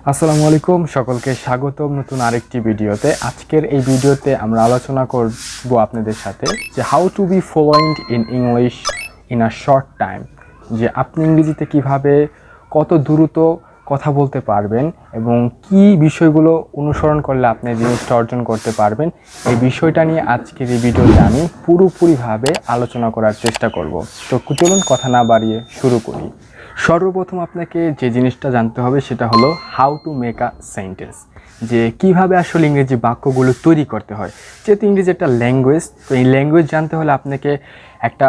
আসসালামু আলাইকুম, সকলকে স্বাগতম নতুন আরেকটি ভিডিওতে। আজকের এই ভিডিওতে আমরা আলোচনা করব আপনাদের সাথে যে how to be fluent in English in a short time, যে আপনি ইংরেজিতে কিভাবে কত দ্রুত কথা বলতে পারবেন এবং কি বিষয়গুলো অনুসরণ করলে আপনি জিনিসটা অর্জন করতে পারবেন। এই বিষয়টা নিয়ে আজকের এই ভিডিওতে আমি পুরোপুরিভাবে আলোচনা করার চেষ্টা করব। তো চলুন কথা না বাড়িয়ে শুরু করি। সর্বপ্রথম আপনাকে যে জিনিসটা জানতে হবে সেটা হলো how to make a sentence, যে কিভাবে আসলে ইংরেজি বাক্যগুলো তৈরি করতে হয়। যেহেতু ইংরেজি একটা ল্যাঙ্গুয়েজ, তো এই ল্যাঙ্গুয়েজ জানতে হলে আপনাকে একটা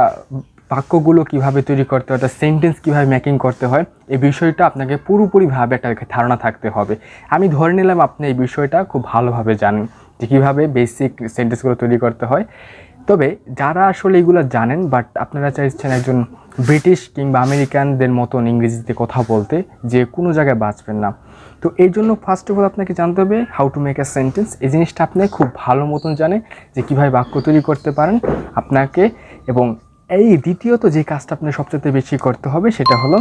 বাক্যগুলো কিভাবে তৈরি করতে হয়, একটা সেন্টেন্স কীভাবে মেকিং করতে হয়, এই বিষয়টা আপনাকে পুরোপুরিভাবে একটা ধারণা থাকতে হবে। আমি ধরে নিলাম আপনি এই বিষয়টা খুব ভালোভাবে জানেন যে কীভাবে বেসিক সেন্টেন্সগুলো তৈরি করতে হয়। তবে যারা আসলে এগুলো জানেন বাট আপনারা চাইছেন একজন ব্রিটিশ কিংবা আমেরিকানদের মতন ইংরেজিতে কথা বলতে, যে কোনো জায়গায় বাঁচবেন না, তো এই জন্য ফার্স্ট অফ অল আপনাকে জানতে হবে how to make a sentence. এই জিনিসটা আপনি খুব ভালো মতন জানে যে কীভাবে বাক্য তৈরি করতে পারেন আপনাকে। এবং এই দ্বিতীয়ত যে কাজটা আপনার সবচেয়ে বেশি করতে হবে সেটা হলো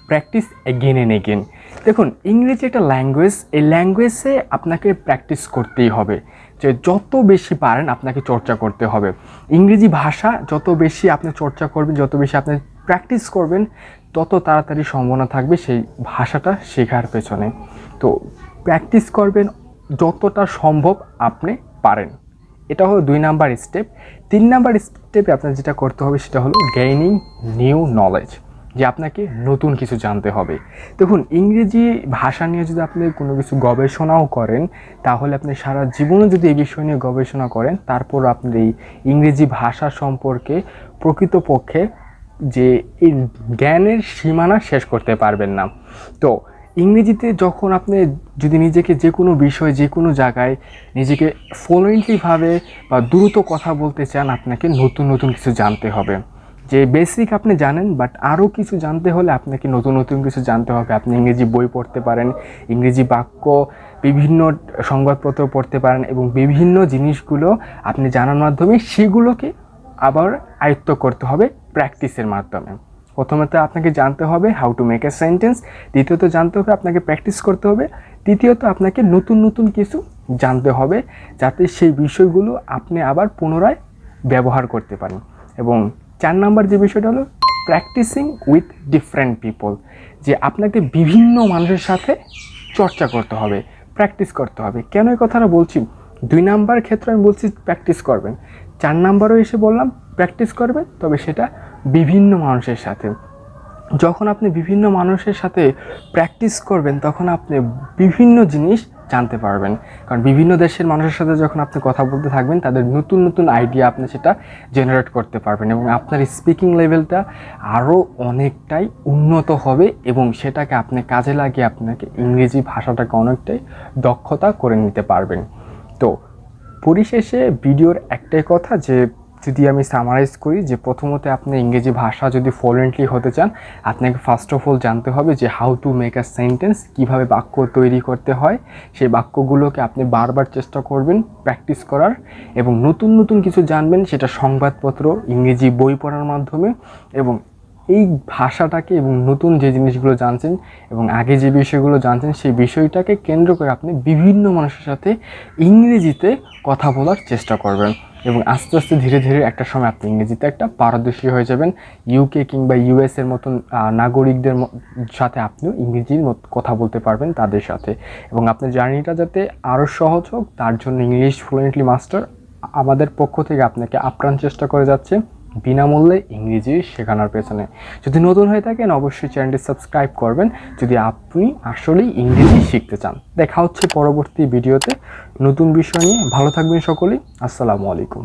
প্র্যাকটিস এগেন অ্যান্ড এগেন। দেখুন, ইংরেজি একটা ল্যাঙ্গুয়েজ, এই ল্যাঙ্গুয়েজে আপনাকে প্র্যাকটিস করতেই হবে, যে যত বেশি পারেন আপনাকে চর্চা করতে হবে। ইংরেজি ভাষা যত বেশি আপনি চর্চা করবেন, যত বেশি আপনি প্র্যাকটিস করবেন, তত তাড়াতাড়ি সম্ভাবনা থাকবে সেই ভাষাটা শেখার পেছনে। তো প্র্যাকটিস করবেন যতটা সম্ভব আপনি পারেন, এটা হলো 2 নাম্বার স্টেপ। 3 নাম্বার স্টেপে আপনার যেটা করতে হবে সেটা হলো গেইনিং নিউ নলেজ, যে আপনাকে নতুন কিছু জানতে হবে। দেখুন, ইংরেজি ভাষা নিয়ে যদি আপনি কোনো কিছু গবেষণাও করেন, তাহলে আপনি সারা জীবনে যদি এই বিষয় নিয়ে গবেষণা করেন, তারপর আপনি এই ইংরেজি ভাষা সম্পর্কে প্রকৃতপক্ষে যে এই জ্ঞানের সীমানা শেষ করতে পারবেন না। তো ইংরেজিতে যখন আপনি যদি নিজেকে যে কোনো বিষয়, যে কোনো জায়গায় নিজেকে ফ্লুয়েন্টলিভাবে বা দ্রুত কথা বলতে চান, আপনাকে নতুন নতুন কিছু জানতে হবে। যে বেসিক আপনি জানেন, বাট আরও কিছু জানতে হলে আপনাকে নতুন নতুন কিছু জানতে হবে। আপনি ইংরেজি বই পড়তে পারেন, ইংরেজি বাক্য, বিভিন্ন সংবাদপত্র পড়তে পারেন এবং বিভিন্ন জিনিসগুলো আপনি জানার মাধ্যমে সেগুলোকে আবার আয়ত্ত করতে হবে প্র্যাকটিসের মাধ্যমে। প্রথমত আপনাকে জানতে হবে how to make a sentence, দ্বিতীয়ত জানতে হবে আপনাকে প্র্যাকটিস করতে হবে, তৃতীয়ত আপনাকে নতুন নতুন কিছু জানতে হবে যাতে সেই বিষয়গুলো আপনি আবার পুনরায় ব্যবহার করতে পারেন। এবং 4 নাম্বার যে বিষয়টা হলো প্র্যাকটিসিং উইথ ডিফারেন্ট পিপল, যে আপনাকে বিভিন্ন মানুষের সাথে চর্চা করতে হবে, প্র্যাকটিস করতে হবে। কেন এই কথাটা বলছি? 2 নাম্বার ক্ষেত্রে আমি বলছি প্র্যাকটিস করবেন, 4 নাম্বারও এসে বললাম প্র্যাকটিস করবেন, তবে সেটা বিভিন্ন মানুষের সাথে। যখন আপনি বিভিন্ন মানুষের সাথে প্র্যাকটিস করবেন, তখন আপনি বিভিন্ন জিনিস জানতে পারবেন। কারণ বিভিন্ন দেশের মানুষের সাথে যখন আপনি কথা বলতে থাকবেন, তাদের নতুন নতুন আইডিয়া আপনি সেটা জেনারেট করতে পারবেন এবং আপনার স্পিকিং লেভেলটা আরও অনেকটাই উন্নত হবে এবং সেটাকে আপনি কাজে লাগিয়ে আপনাকে ইংরেজি ভাষাটাকে অনেকটাই দক্ষতা করে নিতে পারবেন। তো পরিশেষে ভিডিওর একটাই কথা, যে যদি আমি সামারাইজ করি, যে প্রথমত আপনি ইংরেজি ভাষা যদি ফ্লুয়েন্টলি হতে চান, আপনাকে ফার্স্ট অফ অল জানতে হবে যে how to make a sentence, কীভাবে বাক্য তৈরি করতে হয়। সেই বাক্যগুলোকে আপনি বারবার চেষ্টা করবেন প্র্যাকটিস করার এবং নতুন নতুন কিছু জানবেন, সেটা সংবাদপত্র, ইংরেজি বই পড়ার মাধ্যমে। এবং এই ভাষাটাকে এবং নতুন যে জিনিসগুলো জানছেন এবং আগে যে বিষয়গুলো জানছেন, সেই বিষয়টাকে কেন্দ্র করে আপনি বিভিন্ন মানুষের সাথে ইংরেজিতে কথা বলার চেষ্টা করবেন এবং আস্তে আস্তে ধীরে ধীরে একটা সময় আপনি ইংরেজিতে একটা পারদর্শী হয়ে যাবেন। ইউকে কিংবা ইউএসের মতন নাগরিকদের সাথে আপনিও ইংরেজির কথা বলতে পারবেন তাদের সাথে। এবং আপনার জার্নিটা যাতে আরও সহজ হোক, তার জন্য ইংলিশ ফ্লুয়েন্টলি মাস্টার আমাদের পক্ষ থেকে আপনাকে আপ্রাণ চেষ্টা করে যাচ্ছে বিনামূল্যে ইংরেজি শেখানোর পেছনে। যদি নতুন হয়ে থাকেন অবশ্যই চ্যানেলটি সাবস্ক্রাইব করবেন যদি আপনি আসলেই ইংরেজি শিখতে চান। দেখা হচ্ছে পরবর্তী ভিডিওতে নতুন বিষয় নিয়ে। ভালো থাকবেন সকলেই। আসসালামু আলাইকুম।